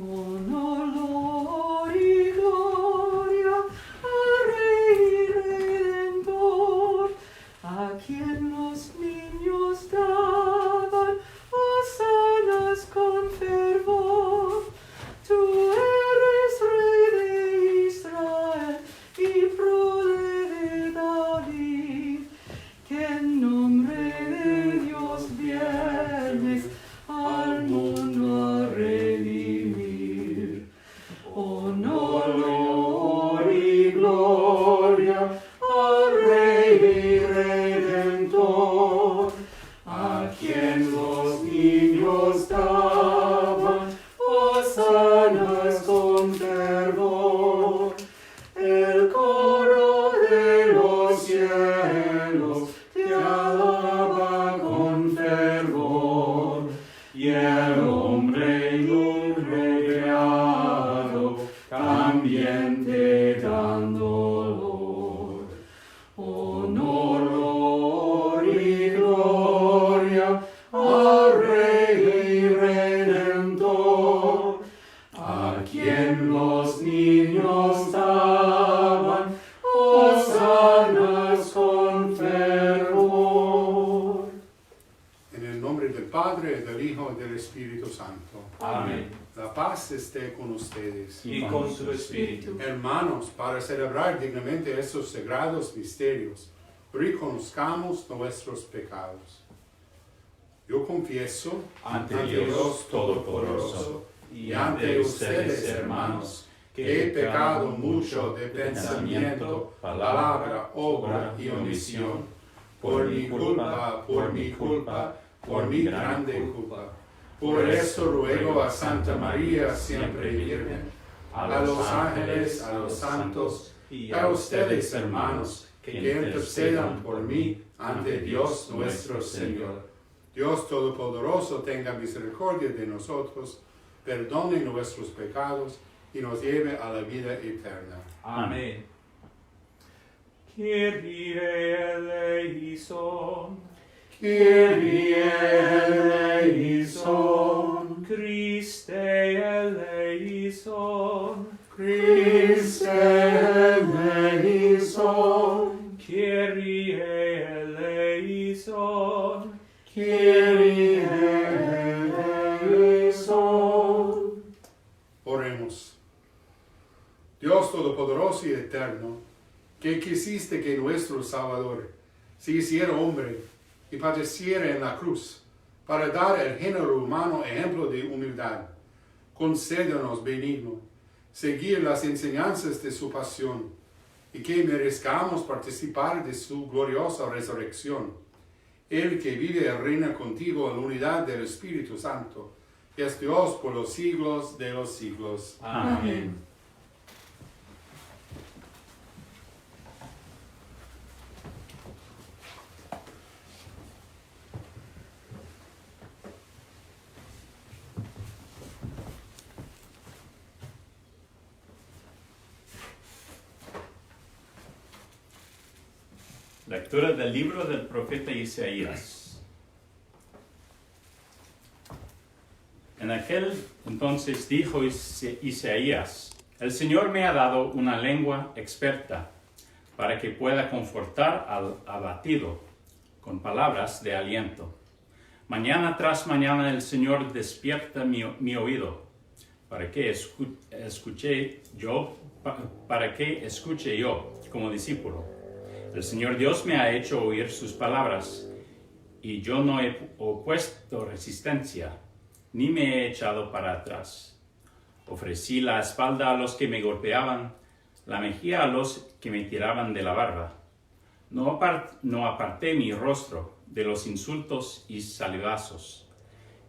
Honor y gloria al Rey Redentor, a quien los niños daban hosanas con fervor. Tú eres Rey de Israel y prole de David, que en nombre de Dios vienes al mundo a redimir. Honor y gloria al Rey Redentor, a quien los niños daban hosanas con fervor. El coro de los cielos te alaba con fervor, y el hombre creado también te dan dolor. Honor y gloria al Rey Redentor, a quien los niños daban hosanas con fervor. En el nombre del Padre, del Hijo y del Espíritu Santo. Amén. La paz esté con ustedes. Y con su espíritu. Hermanos, para celebrar dignamente estos sagrados misterios, reconozcamos nuestros pecados. Yo confieso Ante Dios Todopoderoso y ante ustedes, hermanos, que he pecado mucho de pensamiento, palabra, obra y omisión, por mi culpa, por mi grande culpa. Por esto ruego a Santa María, siempre Virgen, a los ángeles, a los santos y a ustedes, hermanos, que intercedan por mí ante Dios nuestro Señor. Dios Todopoderoso tenga misericordia de nosotros, perdone nuestros pecados y nos lleve a la vida eterna. Amén. Kyrie eleison, Kyrie eleison, Christe eleison, Christe eleison, Kyrie eleison, Kyrie eleison. Oremos. Dios Todopoderoso y Eterno, que quisiste que nuestro Salvador se hiciera hombre y padeciera en la cruz, para dar al género humano ejemplo de humildad, concédenos, benigno, seguir las enseñanzas de su pasión, y que merezcamos participar de su gloriosa resurrección. Él que vive y reina contigo en la unidad del Espíritu Santo, y es Dios por los siglos de los siglos. Amén. Lectura del libro del profeta Isaías. En aquel entonces dijo Isaías: el Señor me ha dado una lengua experta para que pueda confortar al abatido con palabras de aliento. Mañana tras mañana el Señor despierta mi oído para que escuche yo como discípulo. El Señor Dios me ha hecho oír sus palabras, y yo no he opuesto resistencia, ni me he echado para atrás. Ofrecí la espalda a los que me golpeaban, la mejilla a los que me tiraban de la barba. No aparté mi rostro de los insultos y salivazos.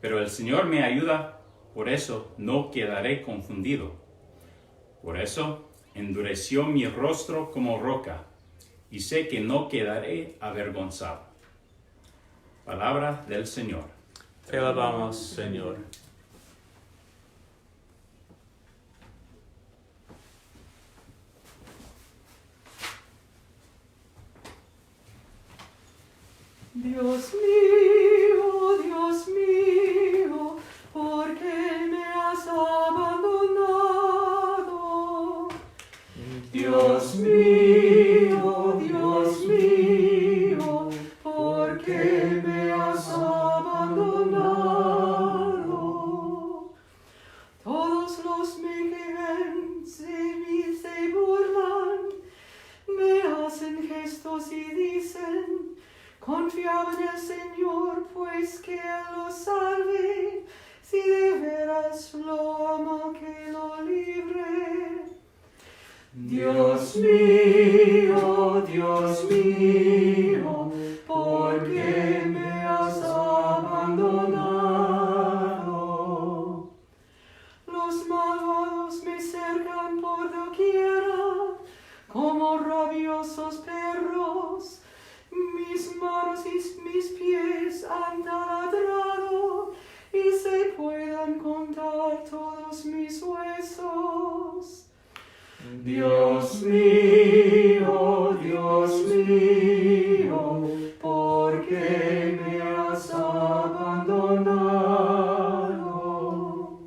Pero el Señor me ayuda, por eso no quedaré confundido. Por eso endureció mi rostro como roca, y sé que no quedaré avergonzado. Palabra del Señor. Te alabamos, Señor. Dios mío, ¿por qué me has abandonado? hacen gestos y dicen, confiaba en el Señor, pues que Él lo salve, si de veras lo ama, que lo libre. Dios mío, ¿por qué me has abandonado? Los malvados me cercan por doquiera, como rabiosos perros. Mis manos y mis pies han taladrado, y se puedan contar todos mis huesos. Dios mío, ¿por qué me has abandonado?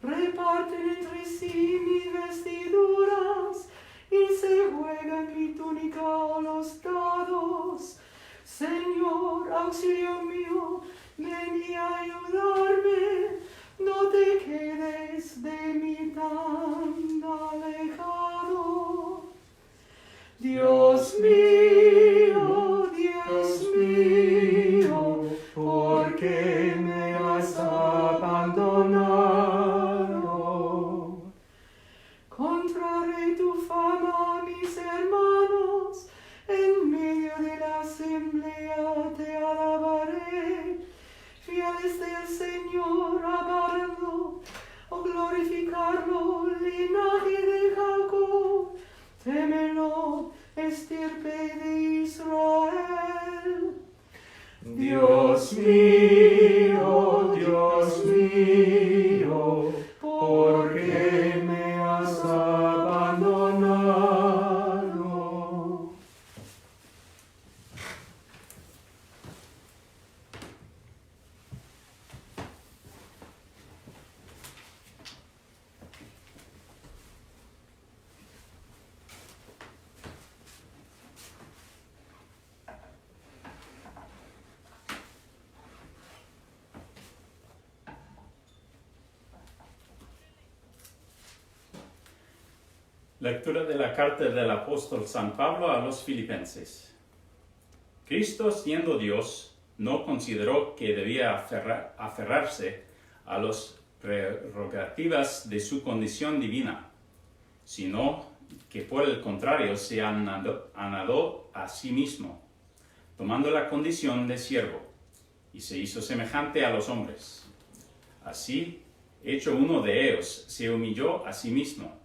Reparten entre sí mis vestiduras y se juegan mi túnica a los dados. Señor, auxilio mío, ven y ayudarme, no te quedes de mí tan alejado. Dios mío, ¿por qué me has abandonado? Contaré tu fama a mis hermanos, en medio de la asamblea te alabaré. Fieles del Señor, amarlo, o glorificarlo, linaje de Jacob, témelo, estirpe de Israel. Dios mío, ¿por qué me has abandonado? Lectura de la carta del apóstol San Pablo a los Filipenses. Cristo, siendo Dios, no consideró que debía aferrarse a las prerrogativas de su condición divina, sino que por el contrario se anadó a sí mismo, tomando la condición de siervo, y se hizo semejante a los hombres. Así, hecho uno de ellos, se humilló a sí mismo,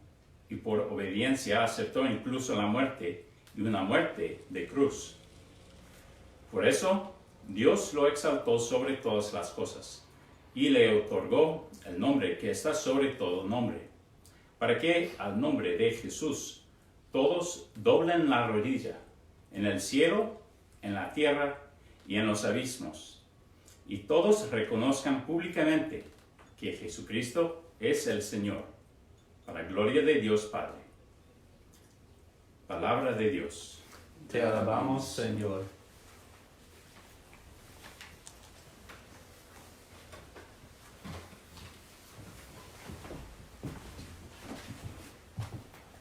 y por obediencia aceptó incluso la muerte, y una muerte de cruz. Por eso, Dios lo exaltó sobre todas las cosas, y le otorgó el nombre que está sobre todo nombre, para que al nombre de Jesús todos doblen la rodilla, en el cielo, en la tierra y en los abismos, y todos reconozcan públicamente que Jesucristo es el Señor, para gloria de Dios Padre. Palabra de Dios. Te alabamos, Señor.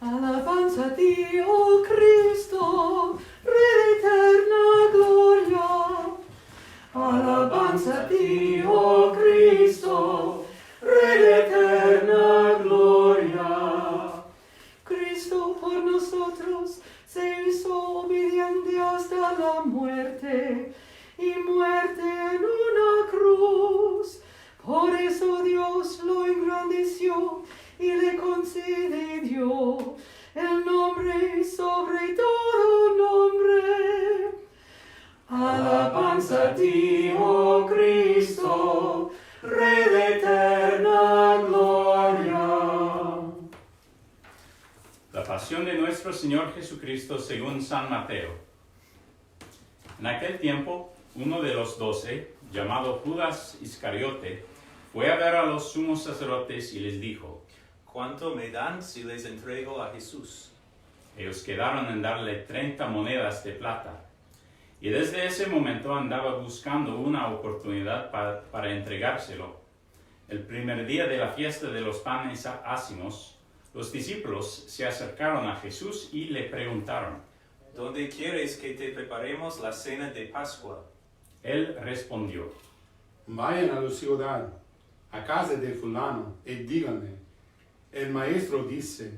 Alabanza a ti, oh Cristo, Rey de eterna gloria. Alabanza a ti, oh Cristo, Rey de eterna gloria. Cristo por nosotros se hizo obediente hasta la muerte, y muerte en una cruz. Por eso Dios lo engrandeció y le concedió el nombre sobre todo nombre. Alabanza a ti, oh Cristo, Rey de eterna gloria. La pasión de nuestro Señor Jesucristo según San Mateo. En aquel tiempo, uno de los 12, llamado Judas Iscariote, fue a ver a los sumos sacerdotes y les dijo: ¿Cuánto me dan si les entrego a Jesús? Ellos quedaron en darle 30 monedas de plata. Y desde ese momento andaba buscando una oportunidad para entregárselo. El primer día de la fiesta de los panes ácimos, los discípulos se acercaron a Jesús y le preguntaron: ¿Dónde quieres que te preparemos la cena de Pascua? Él respondió, Vayan a la ciudad, a casa de fulano, y díganle, el maestro dice,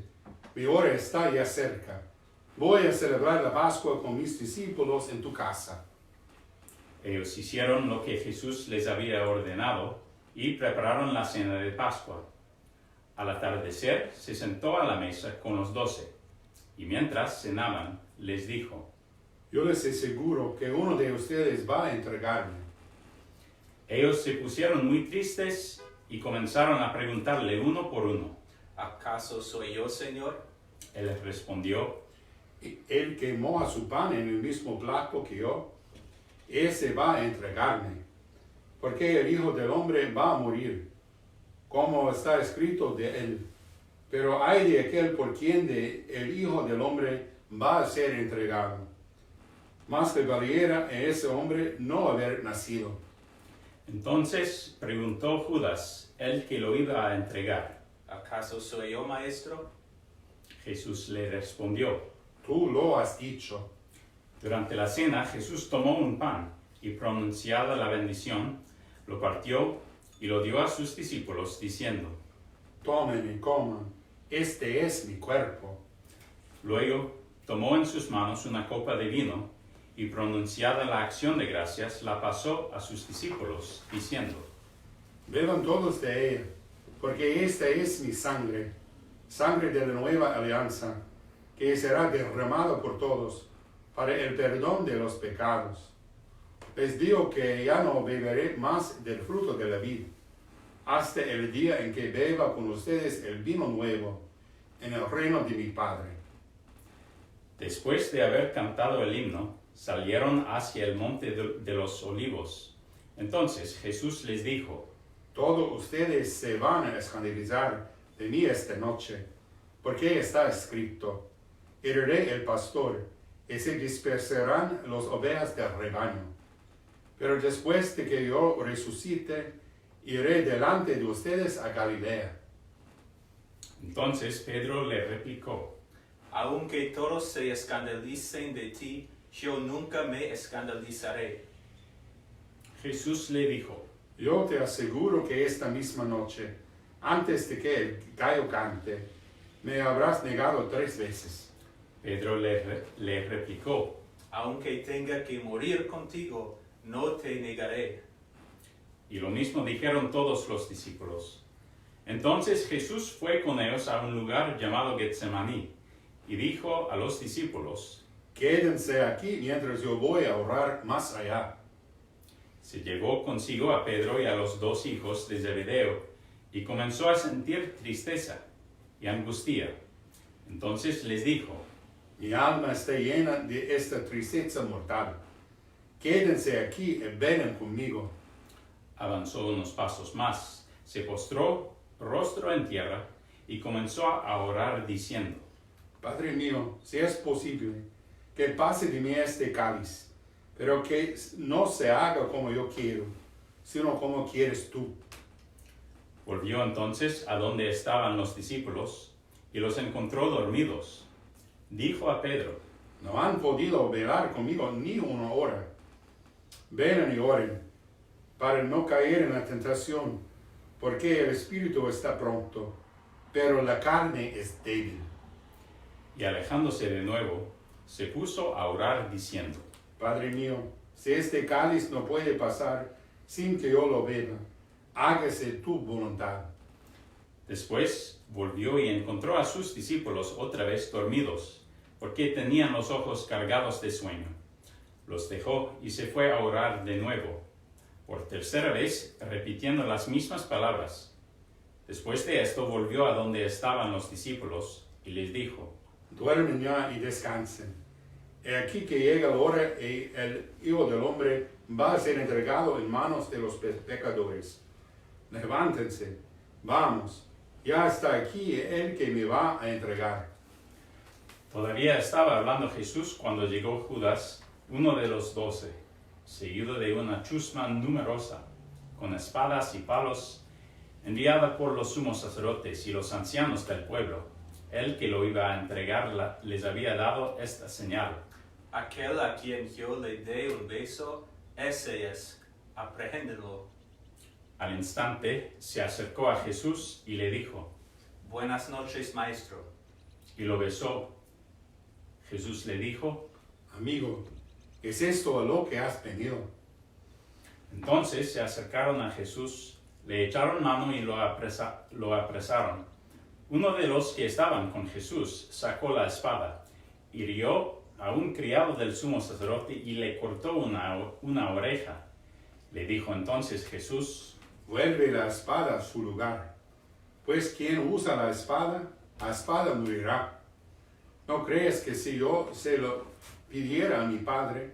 mi hora está ya cerca. Voy a celebrar la Pascua con mis discípulos en tu casa. Ellos hicieron lo que Jesús les había ordenado y prepararon la cena de Pascua. Al atardecer se sentó a la mesa con los 12, y mientras cenaban, les dijo, Yo les aseguro que uno de ustedes va a entregarme. Ellos se pusieron muy tristes y comenzaron a preguntarle uno por uno. ¿Acaso soy yo, Señor? Él respondió, Y él que moja su pan en el mismo plato que yo, ese va a entregarme. Porque el Hijo del Hombre va a morir, como está escrito de él. Pero hay de aquel por quien el Hijo del Hombre va a ser entregado. Más que valiera a ese hombre no haber nacido. Entonces preguntó Judas, el que lo iba a entregar. ¿Acaso soy yo, Maestro? Jesús le respondió. Tú lo has dicho. Durante la cena Jesús tomó un pan y pronunciada la bendición, lo partió y lo dio a sus discípulos diciendo, Tomen y coman, este es mi cuerpo. Luego tomó en sus manos una copa de vino y pronunciada la acción de gracias la pasó a sus discípulos diciendo, Beban todos de ella, porque esta es mi sangre, sangre de la nueva alianza, que será derramada por todos para el perdón de los pecados. Les digo que ya no beberé más del fruto de la vid, hasta el día en que beba con ustedes el vino nuevo en el reino de mi Padre. Después de haber cantado el himno, salieron hacia el monte de los olivos. Entonces Jesús les dijo, Todos ustedes se van a escandalizar de mí esta noche, porque está escrito, heriré el pastor, y se dispersarán las ovejas del rebaño. Pero después de que yo resucite, iré delante de ustedes a Galilea. Entonces Pedro le replicó, Aunque todos se escandalicen de ti, yo nunca me escandalizaré. Jesús le dijo, Yo te aseguro que esta misma noche, antes de que el gallo cante, me habrás negado 3 veces. Pedro le replicó, Aunque tenga que morir contigo, no te negaré. y lo mismo dijeron todos los discípulos. Entonces Jesús fue con ellos a un lugar llamado Getsemaní, y dijo a los discípulos, Quédense aquí mientras yo voy a orar más allá. Se llevó consigo a Pedro y a los 2 hijos de Zebedeo, y comenzó a sentir tristeza y angustia. Entonces les dijo, Mi alma está llena de esta tristeza mortal. Quédense aquí y vengan conmigo. avanzó unos pasos más, se postró rostro en tierra y comenzó a orar diciendo, Padre mío, si es posible, que pase de mí este cáliz, pero que no se haga como yo quiero, sino como quieres tú. Volvió entonces a donde estaban los discípulos y los encontró dormidos. Dijo a Pedro, No han podido velar conmigo ni una hora. Vengan y oren, para no caer en la tentación, porque el espíritu está pronto, pero la carne es débil. y alejándose de nuevo, se puso a orar diciendo, Padre mío, si este cáliz no puede pasar sin que yo lo beba, hágase tu voluntad. Después volvió y encontró a sus discípulos otra vez dormidos, porque tenían los ojos cargados de sueño. Los dejó y se fue a orar de nuevo, por tercera vez repitiendo las mismas palabras. Después de esto volvió a donde estaban los discípulos y les dijo, Duermen ya y descansen. He aquí que llega la hora y el Hijo del Hombre va a ser entregado en manos de los pecadores. Levántense, vamos, ya está aquí el que me va a entregar. Todavía estaba hablando Jesús cuando llegó Judas, uno de los 12, seguido de una chusma numerosa, con espadas y palos, enviada por los sumos sacerdotes y los ancianos del pueblo. El que lo iba a entregar les había dado esta señal: Aquel a quien yo le dé un beso, ese es, apréhendenlo. Al instante se acercó a Jesús y le dijo, Buenas noches, maestro. y lo besó. Jesús le dijo, Amigo, ¿es esto a lo que has venido? entonces se acercaron a Jesús, le echaron mano y lo apresaron. Uno de los que estaban con Jesús sacó la espada, hirió a un criado del sumo sacerdote y le cortó una oreja. Le dijo entonces Jesús, Vuelve la espada a su lugar, pues quien usa la espada morirá. ¿No crees que si yo se lo pidiera a mi Padre,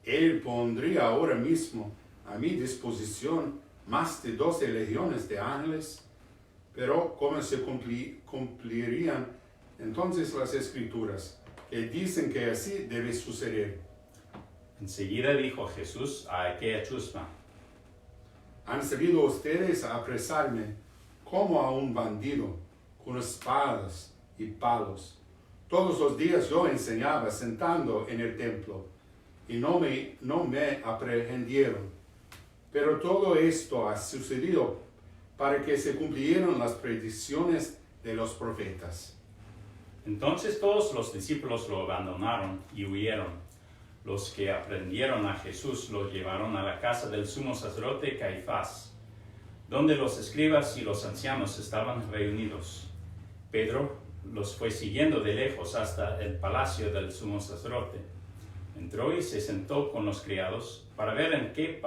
Él pondría ahora mismo a mi disposición más de 12 legiones de ángeles? Pero ¿cómo se cumplirían entonces las Escrituras, que dicen que así debe suceder? enseguida dijo Jesús a aquella chusma, Han salido ustedes a apresarme como a un bandido, con espadas y palos. Todos los días yo enseñaba sentando en el templo, y no me aprehendieron. Pero todo esto ha sucedido para que se cumplieran las predicciones de los profetas. Entonces todos los discípulos lo abandonaron y huyeron. Los que aprendieron a Jesús lo llevaron a la casa del sumo sacerdote Caifás, donde los escribas y los ancianos estaban reunidos. Pedro los fue siguiendo de lejos hasta el palacio del sumo sacerdote. Entró y se sentó con los criados para ver en qué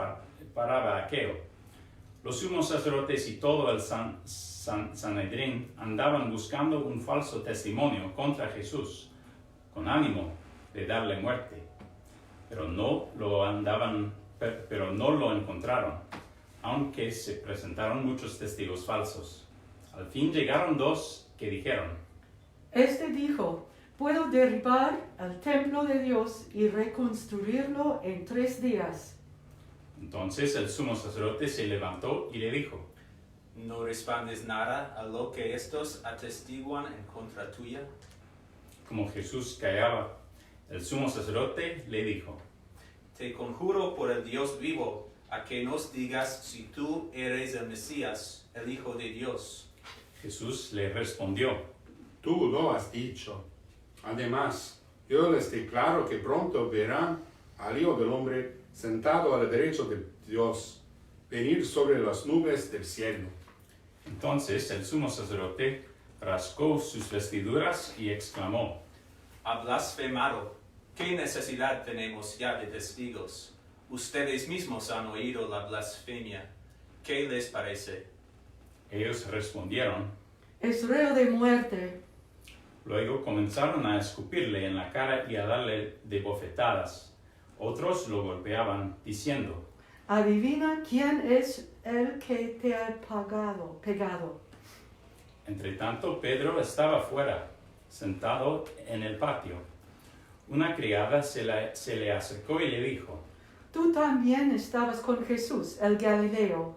paraba aquello. Los sumos sacerdotes y todo el Sanedrín andaban buscando un falso testimonio contra Jesús, con ánimo de darle muerte. Pero no lo encontraron, aunque se presentaron muchos testigos falsos. Al fin llegaron dos que dijeron, Este dijo, puedo derribar el templo de Dios y reconstruirlo en 3 días. Entonces el sumo sacerdote se levantó y le dijo, ¿No respondes nada a lo que estos atestiguan en contra tuya? como Jesús callaba, el sumo sacerdote le dijo, Te conjuro por el Dios vivo, a que nos digas si tú eres el Mesías, el Hijo de Dios. Jesús le respondió, Tú lo has dicho. Además, yo les declaro que pronto verán al Hijo del Hombre sentado a la derecha de Dios, venir sobre las nubes del cielo. Entonces el sumo sacerdote rascó sus vestiduras y exclamó, Ha blasfemado. ¿Qué necesidad tenemos ya de testigos? Ustedes mismos han oído la blasfemia. ¿Qué les parece? Ellos respondieron, Es reo de muerte. luego comenzaron a escupirle en la cara y a darle de bofetadas. Otros lo golpeaban, diciendo, Adivina quién es el que te ha pegado. Entretanto, Pedro estaba fuera, sentado en el patio. Una criada se le acercó y le dijo, Tú también estabas con Jesús, el Galileo.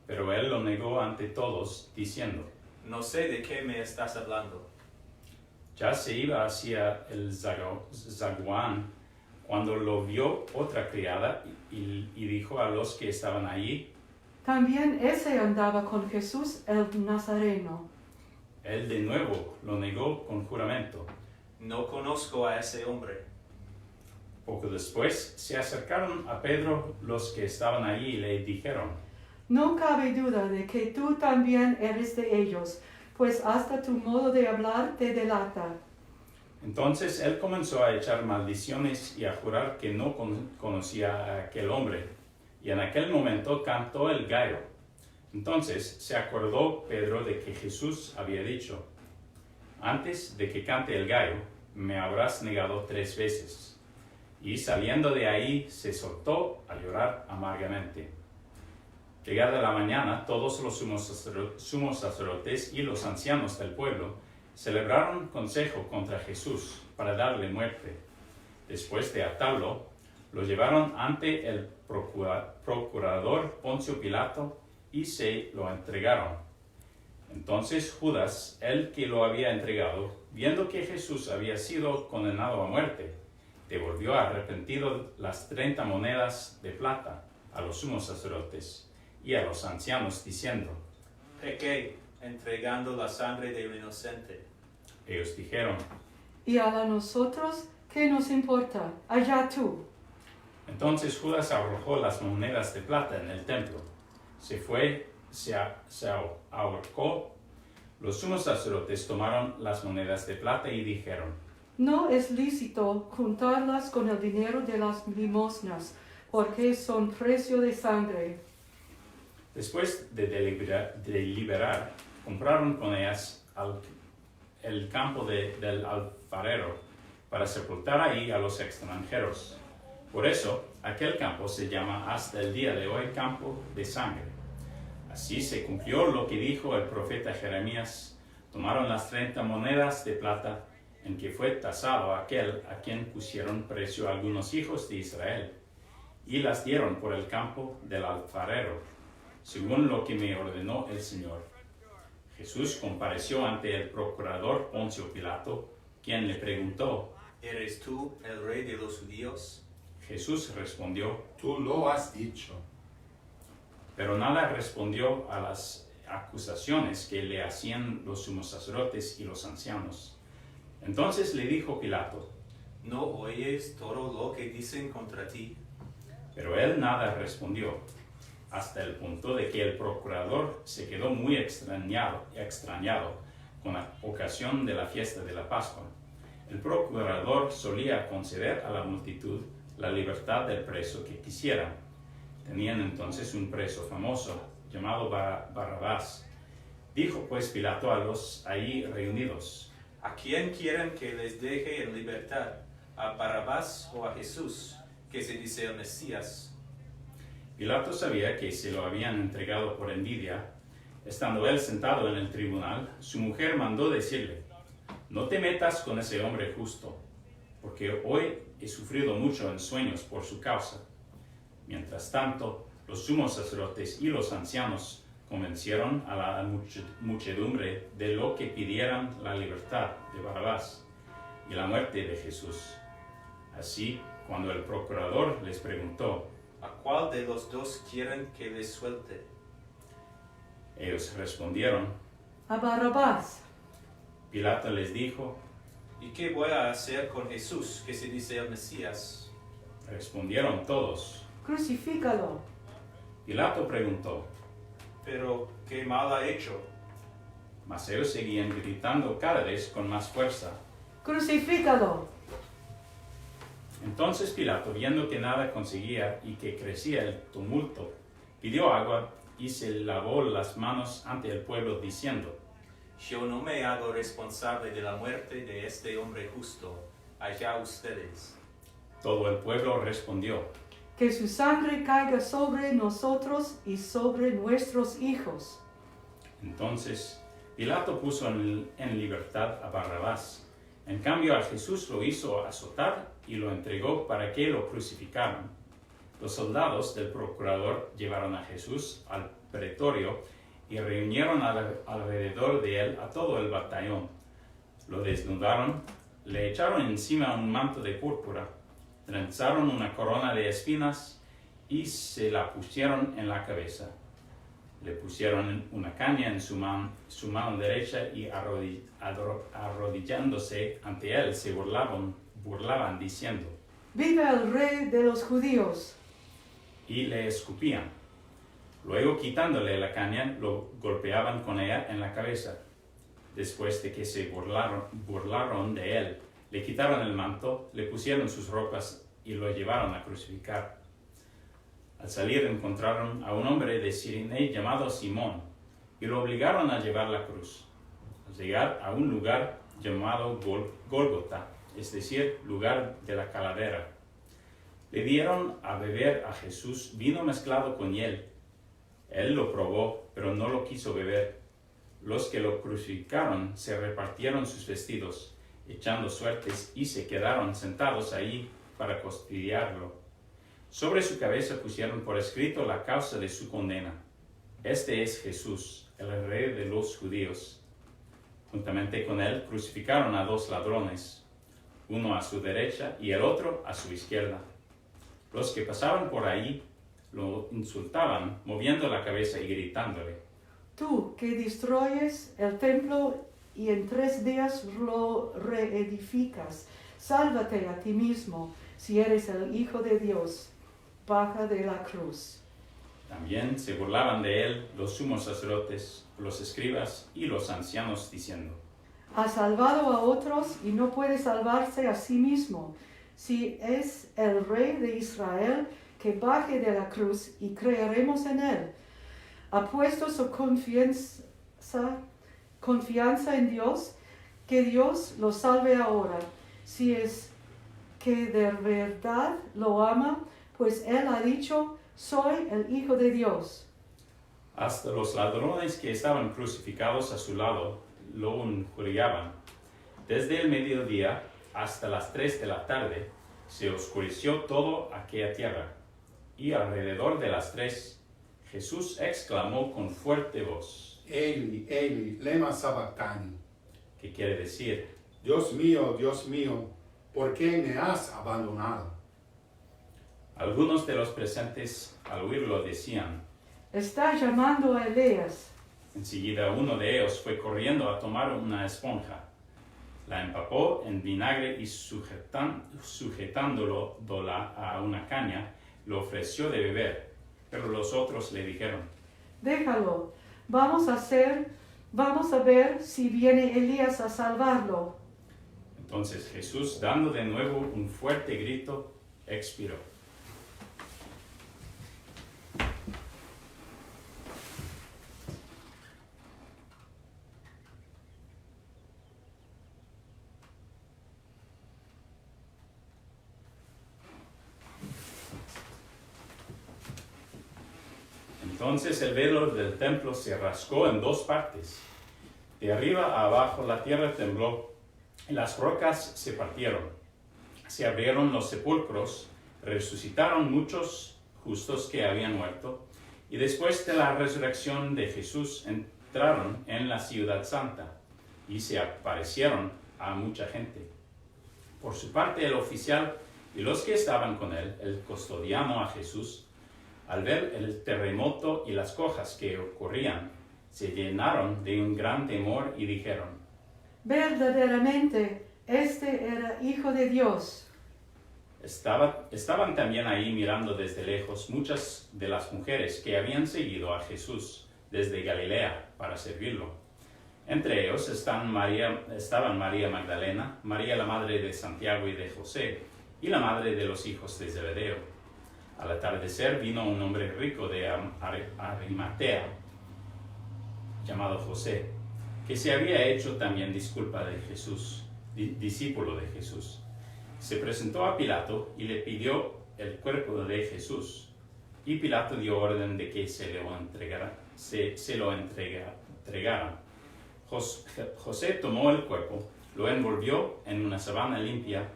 pero él lo negó ante todos, diciendo, No sé de qué me estás hablando. ya se iba hacia el zaguán cuando lo vio otra criada y dijo a los que estaban allí, También ese andaba con Jesús, el Nazareno. él de nuevo lo negó con juramento. No conozco a ese hombre. Poco después se acercaron a Pedro los que estaban allí y le dijeron, No cabe duda de que tú también eres de ellos, pues hasta tu modo de hablar te delata. Entonces él comenzó a echar maldiciones y a jurar que no conocía a aquel hombre. Y en aquel momento cantó el gallo. Entonces se acordó Pedro de que Jesús había dicho, antes de que cante el gallo, me habrás negado 3 veces. Y saliendo de ahí se soltó a llorar amargamente. Llegada la mañana, todos los sumos sacerdotes y los ancianos del pueblo celebraron consejo contra Jesús para darle muerte. Después de atarlo, lo llevaron ante el procurador Poncio Pilato y se lo entregaron. Entonces Judas, el que lo había entregado, viendo que Jesús había sido condenado a muerte devolvió arrepentido las 30 monedas de plata a los sumos sacerdotes y a los ancianos, diciendo: Pequé, entregando la sangre de un inocente. Ellos dijeron: ¿Y a nosotros qué nos importa? Allá tú. Entonces Judas arrojó las monedas de plata en el templo. Se fue, se ahorcó. Los sumos sacerdotes tomaron las monedas de plata y dijeron: No es lícito juntarlas con el dinero de las limosnas, porque son precio de sangre. Después de deliberar, compraron con ellas el campo del alfarero para sepultar ahí a los extranjeros. Por eso, aquel campo se llama hasta el día de hoy campo de sangre. Así se cumplió lo que dijo el profeta Jeremías. Tomaron las 30 monedas de plata en que fue tasado aquel a quien pusieron precio algunos hijos de Israel, y las dieron por el campo del alfarero, según lo que me ordenó el Señor. Jesús compareció ante el procurador Poncio Pilato, quien le preguntó: ¿Eres tú el rey de los judíos? Jesús respondió: Tú lo has dicho. Pero nada respondió a las acusaciones que le hacían los sumos sacerdotes y los ancianos. Entonces le dijo Pilato: ¿No oyes todo lo que dicen contra ti? Pero él nada respondió, hasta el punto de que el procurador se quedó muy extrañado con la ocasión de la fiesta de la Pascua. El procurador solía conceder a la multitud la libertad del preso que quisiera. Tenían entonces un preso famoso llamado Barrabás. Dijo pues Pilato a los ahí reunidos: ¿A quién quieren que les deje en libertad? ¿A Barrabás o a Jesús, que se dice el Mesías? Pilato sabía que se lo habían entregado por envidia. Estando él sentado en el tribunal, su mujer mandó decirle: No te metas con ese hombre justo, porque hoy he sufrido mucho en sueños por su causa. Mientras tanto, los sumos sacerdotes y los ancianos convencieron a la muchedumbre de lo que pidieran la libertad de Barrabás y la muerte de Jesús. Así, cuando el procurador les preguntó: ¿A cuál de los dos quieren que les suelte? Ellos respondieron: A Barrabás. Pilato les dijo: ¿Y qué voy a hacer con Jesús, que se dice el Mesías? Respondieron todos. Crucifícalo. Pilato preguntó: ¿Pero qué mal ha hecho? Mas ellos seguían gritando cada vez con más fuerza. Crucifícalo. Entonces Pilato, viendo que nada conseguía y que crecía el tumulto, pidió agua y se lavó las manos ante el pueblo, diciendo: Yo no me hago responsable de la muerte de este hombre justo. Allá ustedes. Todo el pueblo respondió: Que su sangre caiga sobre nosotros y sobre nuestros hijos. Entonces Pilato puso en libertad a Barrabás. En cambio a Jesús lo hizo azotar y lo entregó para que lo crucificaran. Los soldados del procurador llevaron a Jesús al pretorio y reunieron alrededor de él a todo el batallón. Lo desnudaron, le echaron encima un manto de púrpura, trenzaron una corona de espinas y se la pusieron en la cabeza. Le pusieron una caña en su mano derecha y arrodillándose ante él se burlaban diciendo: ¡Viva el rey de los judíos! Y le escupían. Luego, quitándole la caña, lo golpeaban con ella en la cabeza. Después de que se burlaron de él, le quitaron el manto, le pusieron sus ropas y lo llevaron a crucificar. Al salir encontraron a un hombre de Cirene llamado Simón y lo obligaron a llevar la cruz. Al llegar a un lugar llamado Gólgota, es decir, lugar de la calavera, le dieron a beber a Jesús vino mezclado con hiel. Él lo probó, pero no lo quiso beber. Los que lo crucificaron se repartieron sus vestidos, echando suertes, y se quedaron sentados ahí para custodiarlo. Sobre su cabeza pusieron por escrito la causa de su condena: Este es Jesús, el rey de los judíos. Juntamente con él crucificaron a 2 ladrones, uno a su derecha y el otro a su izquierda. Los que pasaban por ahí lo insultaban, moviendo la cabeza y gritándole: Tú que destruyes el templo y en 3 días lo reedificas, sálvate a ti mismo, si eres el Hijo de Dios, baja de la cruz. También se burlaban de él los sumos sacerdotes, los escribas y los ancianos, diciendo: Ha salvado a otros y no puede salvarse a sí mismo. Si es el Rey de Israel, que baje de la cruz y creeremos en él. Ha puesto su confianza en Dios, que Dios lo salve ahora. Si es que de verdad lo ama, pues él ha dicho: soy el Hijo de Dios. Hasta los ladrones que estaban crucificados a su lado lo injuriaban. Desde el mediodía hasta las 3 de la tarde se oscureció todo aquella tierra, y alrededor de las 3 Jesús exclamó con fuerte voz, Eli, Eli, lema sabactani. que quiere decir: Dios mío, ¿por qué me has abandonado? Algunos de los presentes al oírlo decían: Está llamando a Elías. Enseguida uno de ellos fue corriendo a tomar una esponja, la empapó en vinagre y sujetándolo a una caña, lo ofreció de beber. Pero los otros le dijeron: Déjalo, vamos a ver si viene Elías a salvarlo. Entonces Jesús, dando de nuevo un fuerte grito, expiró. Entonces el velo del templo se rasgó en 2 partes. De arriba a abajo la tierra tembló y las rocas se partieron. Se abrieron los sepulcros, resucitaron muchos justos que habían muerto, y después de la resurrección de Jesús entraron en la ciudad santa y se aparecieron a mucha gente. Por su parte, el oficial y los que estaban con él, el custodiano a Jesús, al ver el terremoto y las cosas que ocurrían, se llenaron de un gran temor y dijeron: Verdaderamente, este era Hijo de Dios. Estaban también ahí mirando desde lejos muchas de las mujeres que habían seguido a Jesús desde Galilea para servirlo. Entre ellos estaban María Magdalena, María la madre de Santiago y de José, y la madre de los hijos de Zebedeo. Al atardecer vino un hombre rico de Arimatea, llamado José, que se había hecho también discípulo de Jesús. Se presentó a Pilato y le pidió el cuerpo de Jesús, y Pilato dio orden de que se lo entregaran. José tomó el cuerpo, lo envolvió en una sábana limpia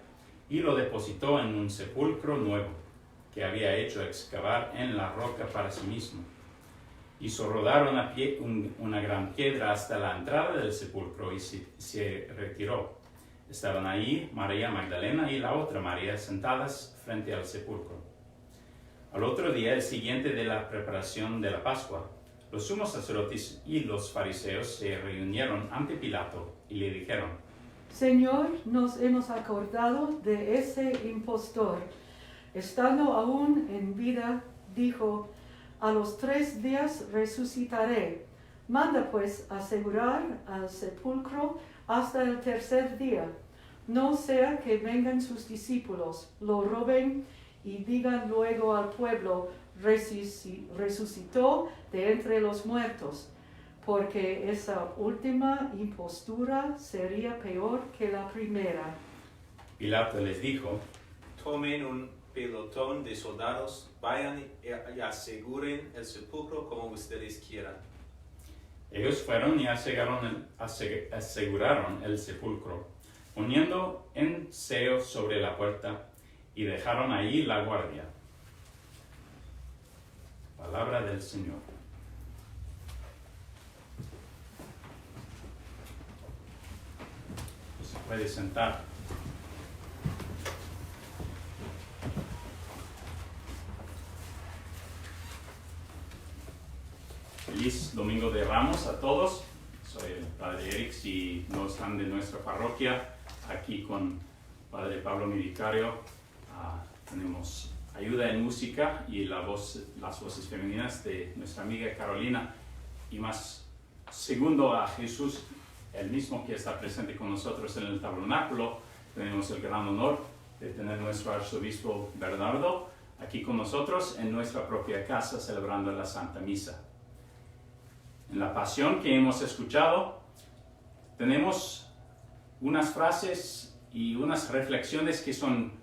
y lo depositó en un sepulcro nuevo que había hecho excavar en la roca para sí mismo. Hizo rodar una gran piedra hasta la entrada del sepulcro y se retiró. Estaban ahí María Magdalena y la otra María sentadas frente al sepulcro. Al otro día, el siguiente de la preparación de la Pascua, los sumos sacerdotes y los fariseos se reunieron ante Pilato y le dijeron: Señor, nos hemos acordado de ese impostor. Estando aún en vida, dijo: a los 3 días resucitaré. Manda pues asegurar al sepulcro hasta el 3er día. No sea que vengan sus discípulos, lo roben y digan luego al pueblo: resucitó de entre los muertos, porque esa última impostura sería peor que la primera. Pilato les dijo: Tomen un pelotón de soldados, vayan y aseguren el sepulcro como ustedes quieran. Ellos fueron y aseguraron el sepulcro, poniendo un sello sobre la puerta, y dejaron ahí la guardia. Palabra del Señor. Se puede sentar. Feliz Domingo de Ramos a todos. Soy el Padre Eric, si no están de nuestra parroquia, aquí con Padre Pablo, mi vicario. Tenemos ayuda en música y las voces femeninas de nuestra amiga Carolina. Y más, segundo a Jesús, el mismo que está presente con nosotros en el tabernáculo, tenemos el gran honor de tener nuestro arzobispo Bernardo aquí con nosotros en nuestra propia casa celebrando la Santa Misa. En la pasión que hemos escuchado, tenemos unas frases y unas reflexiones que son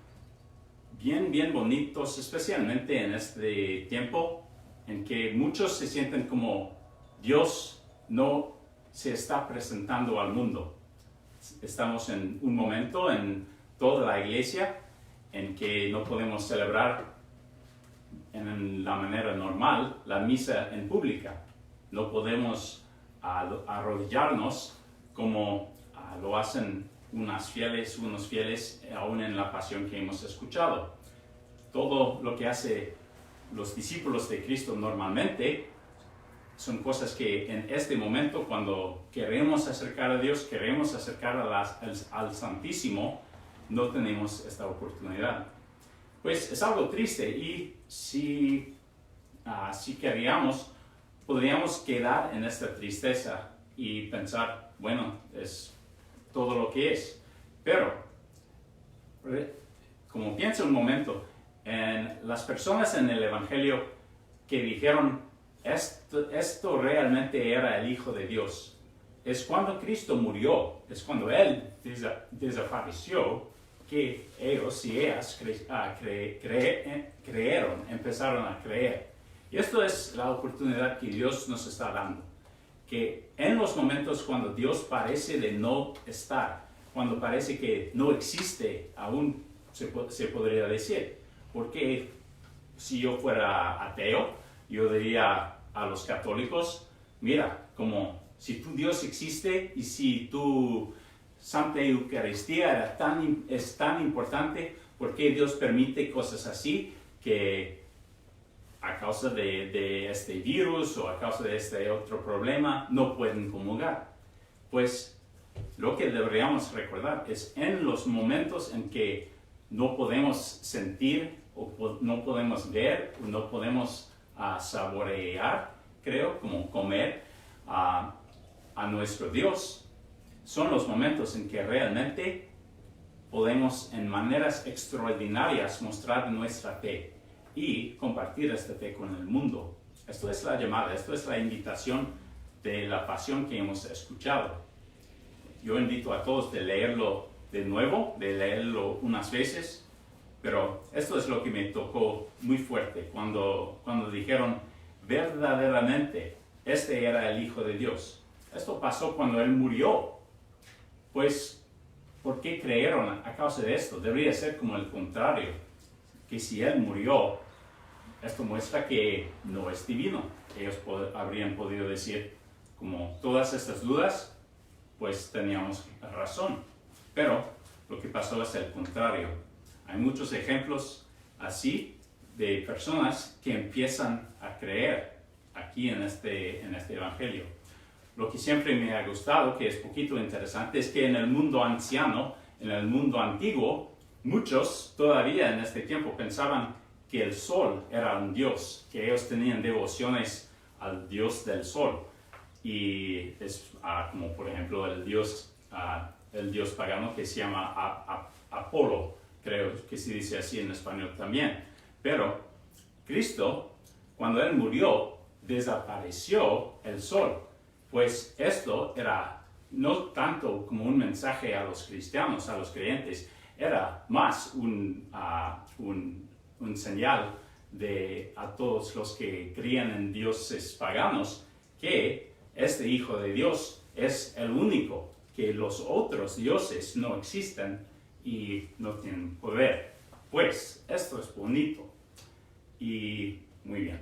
bien bonitos, especialmente en este tiempo en que muchos se sienten como Dios no se está presentando al mundo. Estamos en un momento en toda la iglesia en que no podemos celebrar en la manera normal la misa en pública. No podemos arrodillarnos como lo hacen unos fieles aún en la pasión que hemos escuchado. Todo lo que hacen los discípulos de Cristo normalmente son cosas que en este momento, cuando queremos acercar a Dios, queremos acercar al Santísimo, no tenemos esta oportunidad. Pues es algo triste y si queríamos, podríamos quedar en esta tristeza y pensar, bueno, es todo lo que es. Pero, como pienso un momento, en las personas en el Evangelio que dijeron, esto realmente era el Hijo de Dios, es cuando Cristo murió, es cuando Él desapareció, que ellos y ellas creyeron, empezaron a creer. Y esto es la oportunidad que Dios nos está dando. Que en los momentos cuando Dios parece de no estar, cuando parece que no existe aún, se podría decir. Porque si yo fuera ateo, yo diría a los católicos, mira, como si tu Dios existe y si tu Santa Eucaristía es tan importante, ¿por qué Dios permite cosas así que a causa de este virus o a causa de este otro problema no pueden comulgar? Pues lo que deberíamos recordar es en los momentos en que no podemos sentir o no podemos ver o no podemos saborear, creo, como comer a nuestro Dios, son los momentos en que realmente podemos en maneras extraordinarias mostrar nuestra fe y compartir esta fe con el mundo. Esto es la llamada, esto es la invitación de la pasión que hemos escuchado. Yo invito a todos de leerlo de nuevo, de leerlo unas veces, pero esto es lo que me tocó muy fuerte cuando dijeron, verdaderamente, este era el Hijo de Dios. Esto pasó cuando Él murió. Pues, ¿por qué creyeron a causa de esto? Debería ser como el contrario, que si Él murió, esto muestra que no es divino. Ellos habrían podido decir, como todas estas dudas, pues teníamos razón. Pero lo que pasó es el contrario. Hay muchos ejemplos así de personas que empiezan a creer aquí en este Evangelio. Lo que siempre me ha gustado, que es poquito interesante, es que en el mundo anciano, en el mundo antiguo, muchos todavía en este tiempo pensaban que el sol era un dios, que ellos tenían devociones al dios del sol. Y es como por ejemplo el dios pagano que se llama Apolo, creo que se dice así en español también. Pero Cristo, cuando Él murió, desapareció el sol. Pues esto era no tanto como un mensaje a los cristianos, a los creyentes, era más un señal a todos los que creían en dioses paganos que este Hijo de Dios es el único, que los otros dioses no existen y no tienen poder. Pues esto es bonito y muy bien.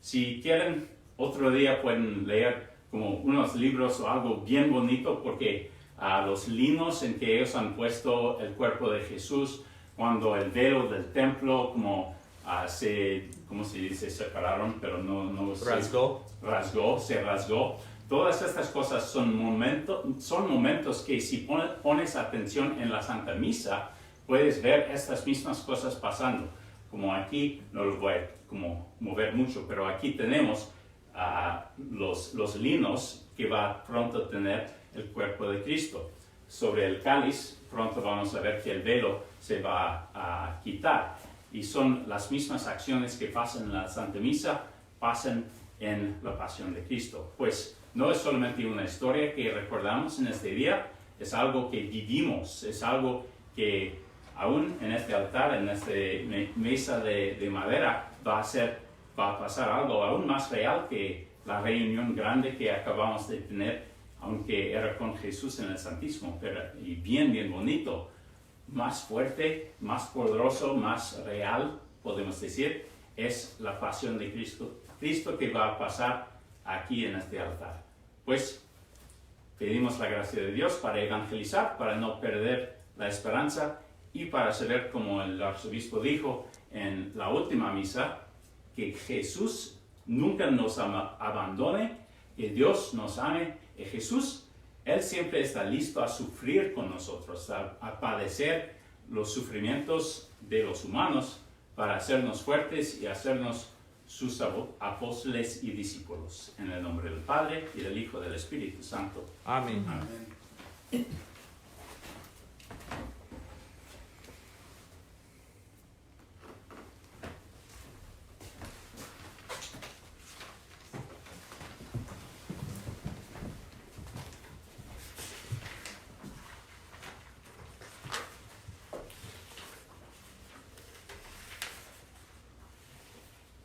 Si quieren, otro día pueden leer como unos libros o algo bien bonito, porque los linos en que ellos han puesto el cuerpo de Jesús, cuando el velo del templo como ¿cómo se dice? Separaron, pero no se rasgó. Todas estas cosas son momentos que si pones atención en la Santa Misa, puedes ver estas mismas cosas pasando. Como aquí, no lo voy a mover mucho, pero aquí tenemos los linos que va pronto a tener el cuerpo de Cristo. Sobre el cáliz, pronto vamos a ver que el velo se va a quitar. Y son las mismas acciones que pasan en la Santa Misa, pasan en la Pasión de Cristo. Pues no es solamente una historia que recordamos en este día, es algo que vivimos, es algo que aún en este altar, en esta mesa de madera, va a pasar algo aún más real que la reunión grande que acabamos de tener, aunque era con Jesús en el Santísimo, y bien bonito, más fuerte, más poderoso, más real, podemos decir, es la pasión de Cristo que va a pasar aquí en este altar. Pues pedimos la gracia de Dios para evangelizar, para no perder la esperanza y para saber, como el arzobispo dijo en la última misa, que Jesús nunca nos abandone, que Dios nos ame, y Jesús, Él siempre está listo a sufrir con nosotros, a padecer los sufrimientos de los humanos para hacernos fuertes y hacernos sus apóstoles y discípulos. En el nombre del Padre, y del Hijo, y del Espíritu Santo. Amén.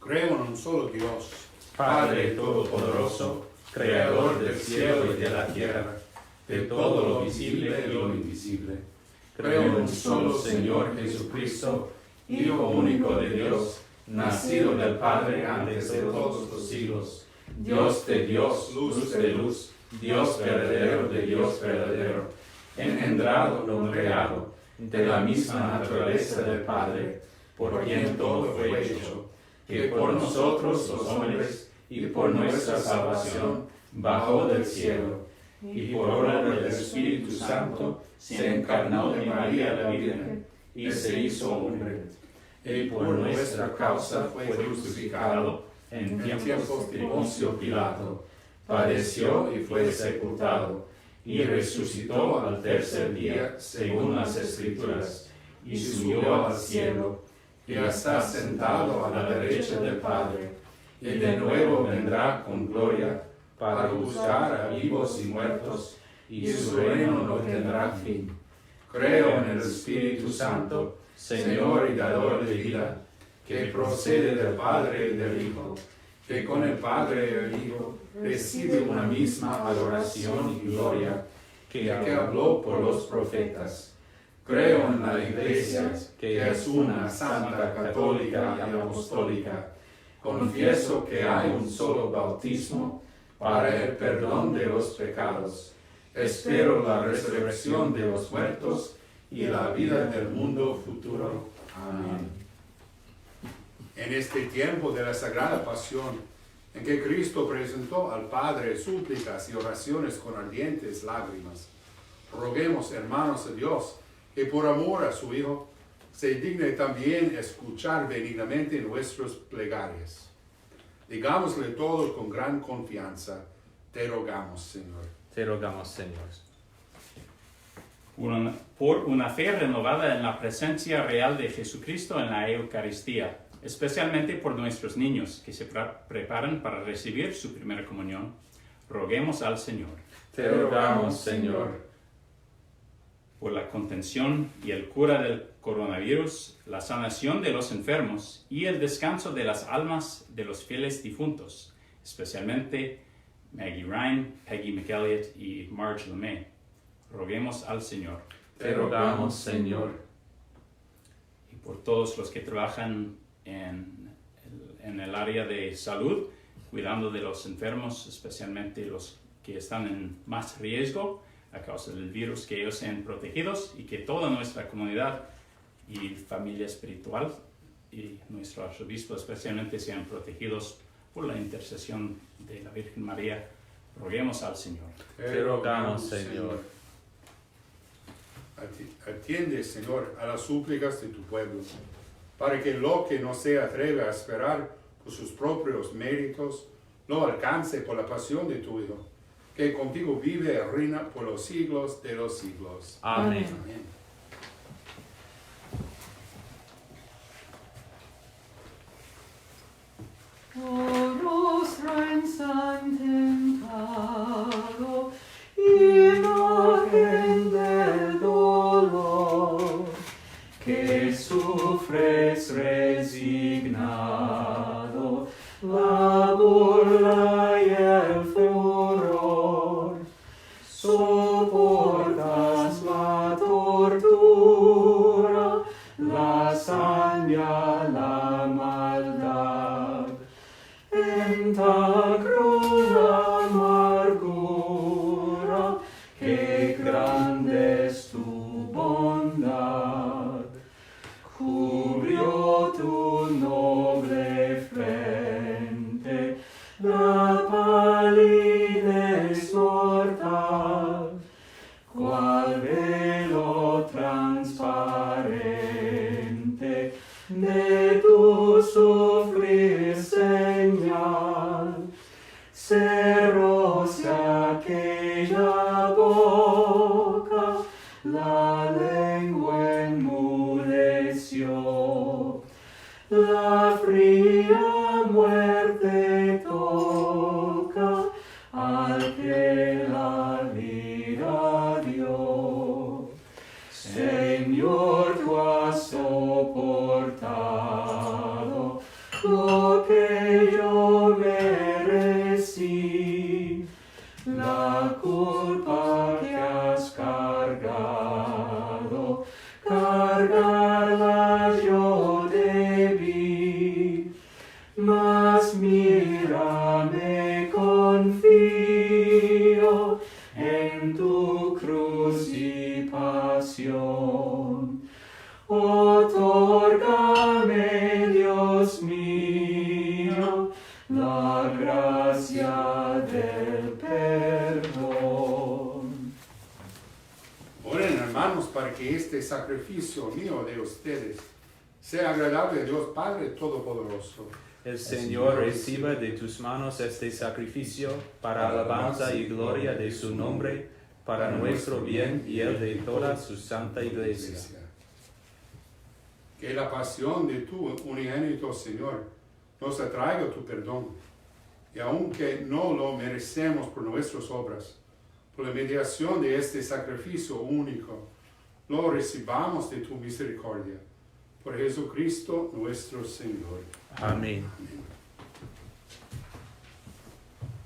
Creo en un solo Dios, Padre Todopoderoso, Creador del cielo y de la tierra, de todo lo visible y lo invisible. Creo en un solo Señor Jesucristo, Hijo único de Dios, nacido del Padre antes de todos los siglos, Dios de Dios, luz de luz, Dios verdadero de Dios verdadero, engendrado, no creado, de la misma naturaleza del Padre, por quien todo fue hecho, que por nosotros los hombres y por nuestra salvación bajó del cielo, y por obra del Espíritu Santo se encarnó de María la Virgen y se hizo hombre, y por nuestra causa fue crucificado en tiempos de Poncio Pilato, padeció y fue sepultado, y resucitó al tercer día según las Escrituras, y subió al cielo, y está sentado a la derecha del Padre, y de nuevo vendrá con gloria para juzgar a vivos y muertos, y su reino no tendrá fin. Creo en el Espíritu Santo, Señor y dador de vida, que procede del Padre y del Hijo, que con el Padre y el Hijo recibe una misma adoración y gloria, que habló por los profetas. Creo en la Iglesia, que es una, santa, católica y apostólica. Confieso que hay un solo bautismo para el perdón de los pecados. Espero la resurrección de los muertos y la vida del mundo futuro. Amén. En este tiempo de la Sagrada Pasión, en que Cristo presentó al Padre súplicas y oraciones con ardientes lágrimas, roguemos, hermanos de Dios, que por amor a su Hijo se digne también escuchar benignamente nuestras plegarias. Digámosle todos con gran confianza: te rogamos, Señor. Te rogamos, Señor. Por una fe renovada en la presencia real de Jesucristo en la Eucaristía, especialmente por nuestros niños que se preparan para recibir su primera comunión, roguemos al Señor. Te rogamos, Señor. Por la contención y el cura del coronavirus, la sanación de los enfermos y el descanso de las almas de los fieles difuntos, especialmente Maggie Ryan, Peggy McElliott y Marge LeMay. Roguemos al Señor. Te rogamos, Señor. Y por todos los que trabajan en el área de salud, cuidando de los enfermos, especialmente los que están en más riesgo a causa del virus, que ellos sean protegidos y que toda nuestra comunidad y familia espiritual y nuestro arzobispo especialmente sean protegidos por la intercesión de la Virgen María. Roguemos al Señor. Te rogamos, Señor. Atiende, Señor, a las súplicas de tu pueblo, para que lo que no se atreve a esperar por sus propios méritos, lo alcance por la pasión de tu Hijo, que contigo vive y reina por los siglos de los siglos. Amén. Amén. O nostro ensanguentado, imagen del dolor, que sufres resignado la burla y el furor, soportas la tortura, la saña, la maldad. En tal cruz amargura, que grande es tu bondad, cubrió tu noble frente la palidez mortal, cual velo transparente de tu sufrir señal, cerróse aquella boca, la lengua enmudeció, la fría muerte toca al que la vida dio. Señor, tú has soportado lo que yo merecí, la culpa que has cargado, cargarla yo debí, mas mira, me confío en tu cruz y pasión. Otórgame, Dios mío, la gracia del perdón. Oren, hermanos, para que este sacrificio mío de ustedes sea agradable a Dios Padre Todopoderoso. El Señor reciba de tus manos este sacrificio para alabanza y gloria de su nombre, para nuestro bien y el de toda su santa iglesia. Que la pasión de tu unigénito Señor nos atraiga tu perdón, y aunque no lo merecemos por nuestras obras, por la mediación de este sacrificio único, lo recibamos de tu misericordia. Por Jesucristo nuestro Señor. Amén.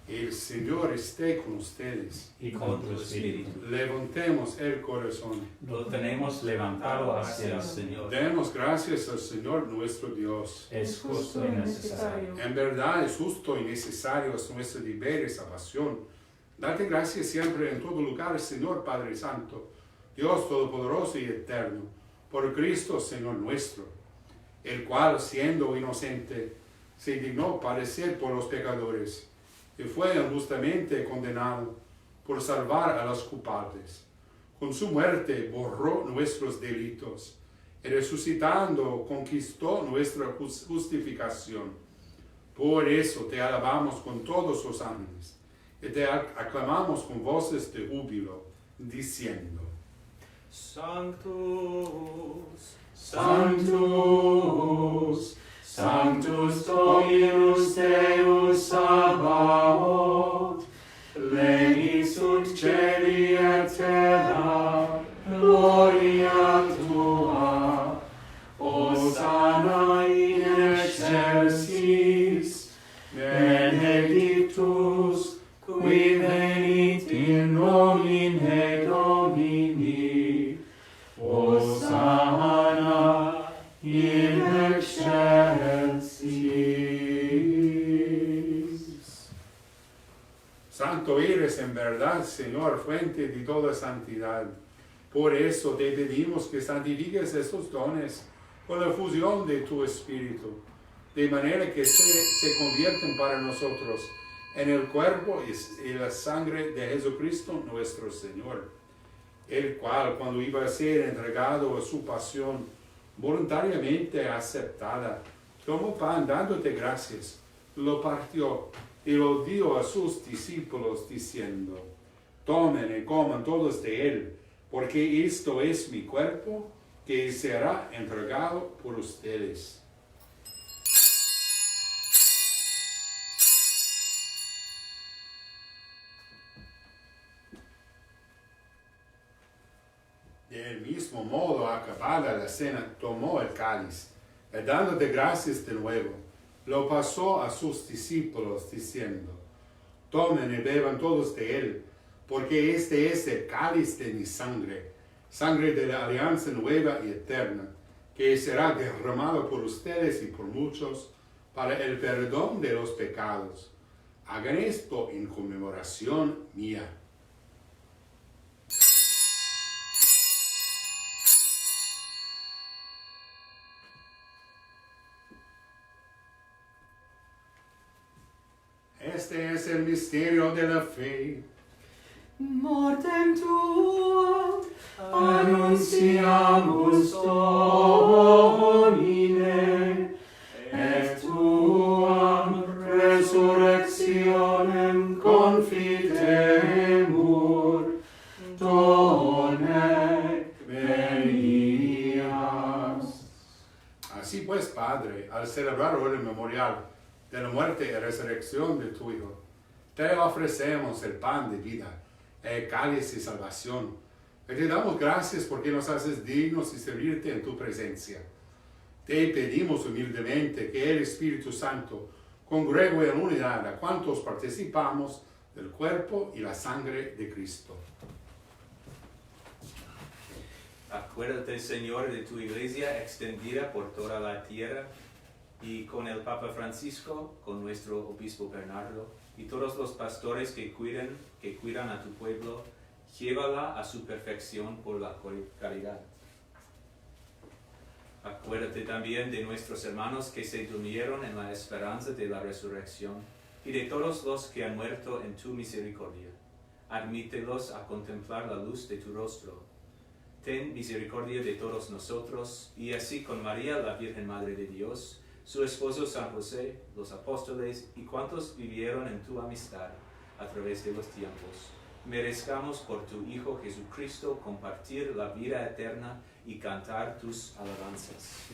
El Señor esté con ustedes. Y con tu espíritu. Levantemos el corazón. Lo tenemos levantado hacia el Señor. Demos gracias al Señor nuestro Dios. Es justo y necesario. En verdad es justo y necesario, es nuestro deber y salvación. Date gracias siempre en todo lugar, Señor Padre Santo, Dios Todopoderoso y Eterno, por Cristo Señor nuestro, el cual, siendo inocente, se dignó padecer por los pecadores, y fue injustamente condenado por salvar a los culpables. Con su muerte borró nuestros delitos, y resucitando conquistó nuestra justificación. Por eso te alabamos con todos los ángeles, y te aclamamos con voces de júbilo, diciendo: Sanctus, Sanctus, Sanctus Dominus Deus Sabaoth, legis ut celi et terra, gloria tua, Hosanna in excelsis, benedictus, qui venit in nomine Domini, Hosanna in excelsis. Santo eres en verdad, Señor, fuente de toda santidad. Por eso te pedimos que santifiques estos dones con la fusión de tu Espíritu, de manera que se convierten para nosotros en el cuerpo y la sangre de Jesucristo nuestro Señor, el cual, cuando iba a ser entregado a su pasión voluntariamente aceptada, tomó pan dándote gracias, lo partió y lo dio a sus discípulos diciendo: tomen y coman todos de él, porque esto es mi cuerpo que será entregado por ustedes. Del mismo modo, acabada la cena, tomó el cáliz, y dándote gracias de nuevo, lo pasó a sus discípulos, diciendo: tomen y beban todos de él, porque este es el cáliz de mi sangre, sangre de la alianza nueva y eterna, que será derramado por ustedes y por muchos para el perdón de los pecados. Hagan esto en conmemoración mía. Este es el misterio de la fe. Mortem tuam Annunciamus Domine, et tuam resurrectionem confitemur, donec venias. Así pues, Padre, al celebrar hoy el memorial de la muerte y resurrección de tu Hijo, te ofrecemos el pan de vida, el cáliz de salvación. Y te damos gracias porque nos haces dignos de servirte en tu presencia. Te pedimos humildemente que el Espíritu Santo congregue en unidad a cuantos participamos del cuerpo y la sangre de Cristo. Acuérdate, Señor, de tu iglesia extendida por toda la tierra, y con el Papa Francisco, con nuestro obispo Bernardo, y todos los pastores que cuidan a tu pueblo, llévala a su perfección por la caridad. Acuérdate también de nuestros hermanos que se durmieron en la esperanza de la resurrección, y de todos los que han muerto en tu misericordia. Admítelos a contemplar la luz de tu rostro. Ten misericordia de todos nosotros, y así con María, la Virgen Madre de Dios, su esposo San José, los apóstoles y cuantos vivieron en tu amistad a través de los tiempos, merezcamos por tu Hijo Jesucristo compartir la vida eterna y cantar tus alabanzas.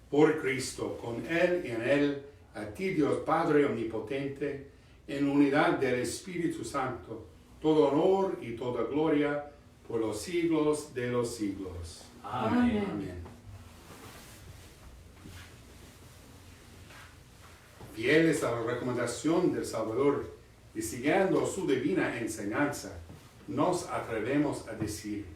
Por Cristo, con Él y en Él, a ti Dios Padre Omnipotente, en unidad del Espíritu Santo, todo honor y toda gloria por los siglos de los siglos. Amén. Amén. Fieles a la recomendación del Salvador y siguiendo su divina enseñanza, nos atrevemos a decir: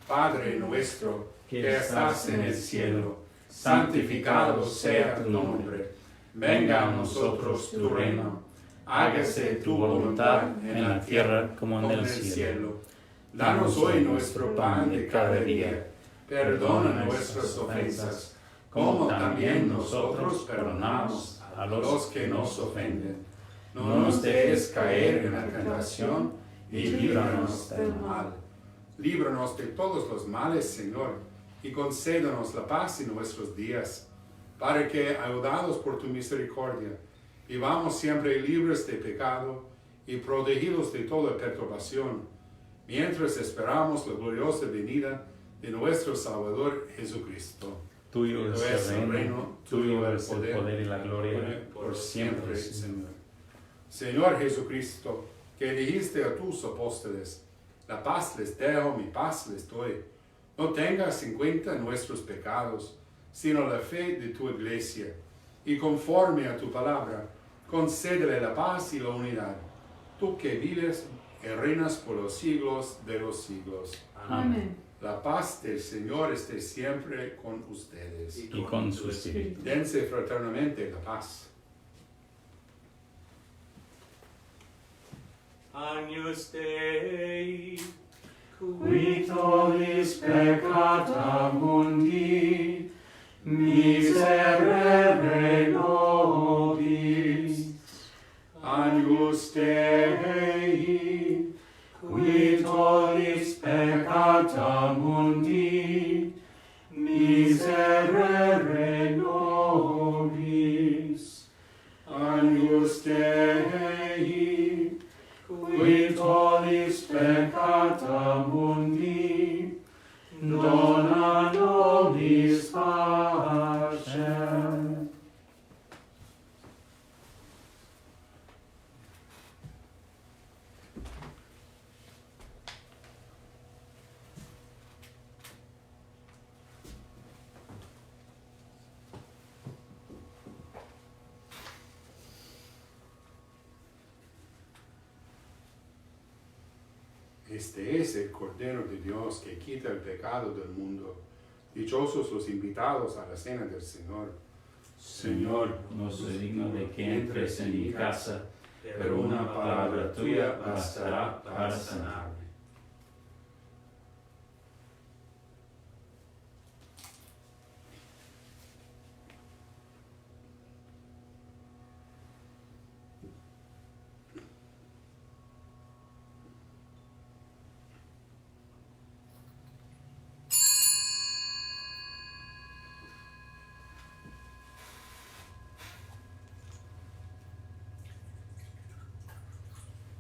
Padre nuestro que estás en el cielo, santificado sea tu nombre. Venga a nosotros tu reino. Hágase tu voluntad en la tierra como en el cielo. Danos hoy nuestro pan de cada día. Perdona nuestras ofensas, como también nosotros perdonamos a los que nos ofenden. No nos dejes caer en la tentación y líbranos del mal. Líbranos de todos los males, Señor, y concédanos la paz en nuestros días, para que, ayudados por tu misericordia, vivamos siempre libres de pecado y protegidos de toda perturbación, mientras esperamos la gloriosa venida de nuestro Salvador Jesucristo. Tuyo es el reino, tuyo es el poder y la gloria, por siempre, Señor. Señor Jesucristo, que dijiste a tus apóstoles: la paz les dejo, mi paz les doy. No tengas en cuenta nuestros pecados, sino la fe de tu iglesia, y conforme a tu palabra, concédele la paz y la unidad. Tú que vives y reinas por los siglos de los siglos. Amén. La paz del Señor esté siempre con ustedes. Y con su espíritu. Dense fraternamente la paz. Agnus Dei, qui tollis peccata mundi, miserere nobis. Agnus Dei, qui tollis peccata mundi, miserere nobis. Agnus Dei, qui tollis peccata mundi, dona nobis pacem. Este es el Cordero de Dios que quita el pecado del mundo. Dichosos los invitados a la cena del Señor. Señor, no soy digno de que entres en mi casa, pero una palabra tuya bastará para sanarme.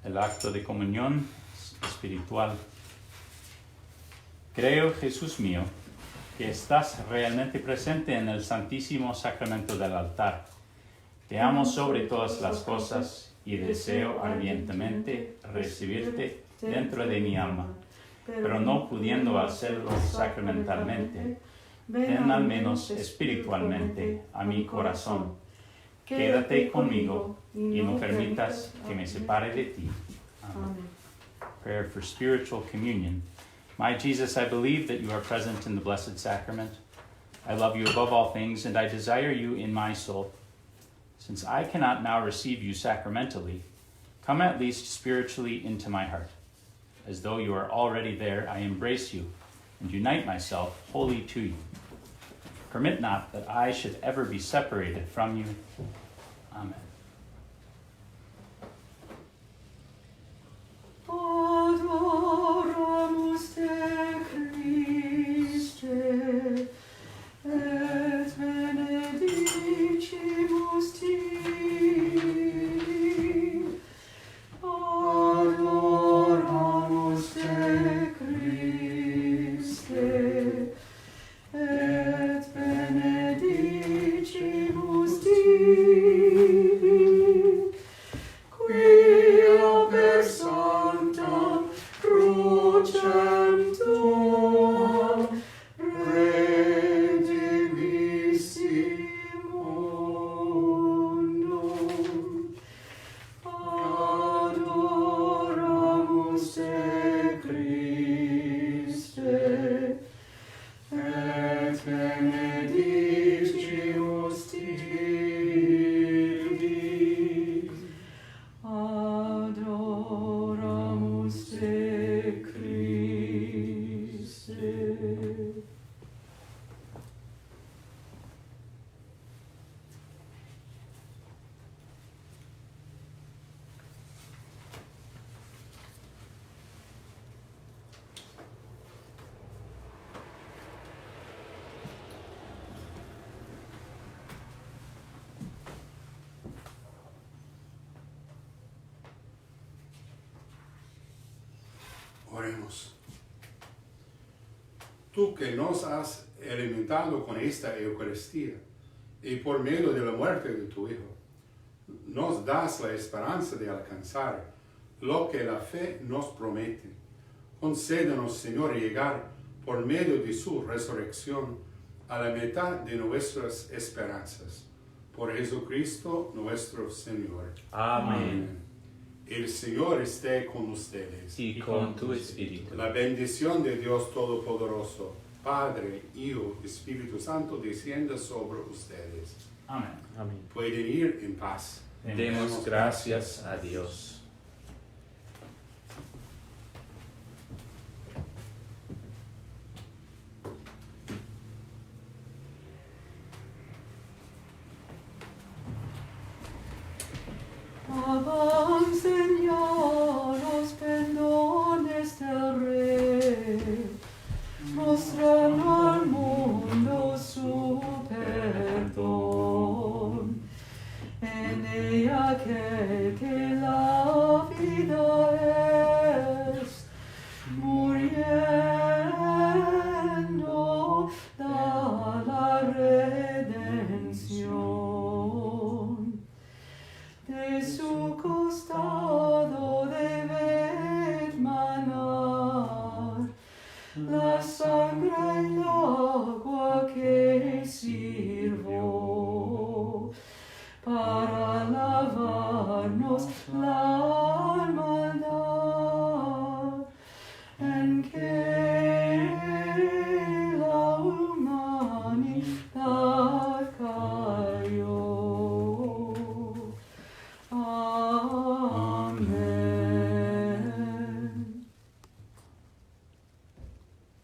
El acto de comunión espiritual. Creo, Jesús mío, que estás realmente presente en el Santísimo Sacramento del altar. Te amo sobre todas las cosas y deseo ardientemente recibirte dentro de mi alma, pero no pudiendo hacerlo sacramentalmente, ven al menos espiritualmente a mi corazón. Quédate conmigo y no permitas que me separe de ti. Amen. Prayer for spiritual communion. My Jesus, I believe that you are present in the Blessed Sacrament. I love you above all things, and I desire you in my soul. Since I cannot now receive you sacramentally, come at least spiritually into my heart. As though you are already there, I embrace you and unite myself wholly to you. Permit not that I should ever be separated from you. Amen. Adoramus te Christe, et benedicimus tibi. Adoramus te Christe, et benedicimus tibi. Quia per sanctam crucem tuam redimissi mundum. Adoramus te Christe, et benedicimus tibi. Adoramus te Christe. Oremos. Tú que nos has alimentado con esta Eucaristía y por medio de la muerte de tu Hijo, nos das la esperanza de alcanzar lo que la fe nos promete. Concédenos, Señor, llegar por medio de su resurrección a la mitad de nuestras esperanzas. Por Jesucristo nuestro Señor. Amén. El Señor esté con ustedes. Y con tu espíritu. La bendición de Dios Todopoderoso, Padre, Hijo, Espíritu Santo, descienda sobre ustedes. Amén. Amén. Pueden ir en paz. Demos gracias a Dios. honor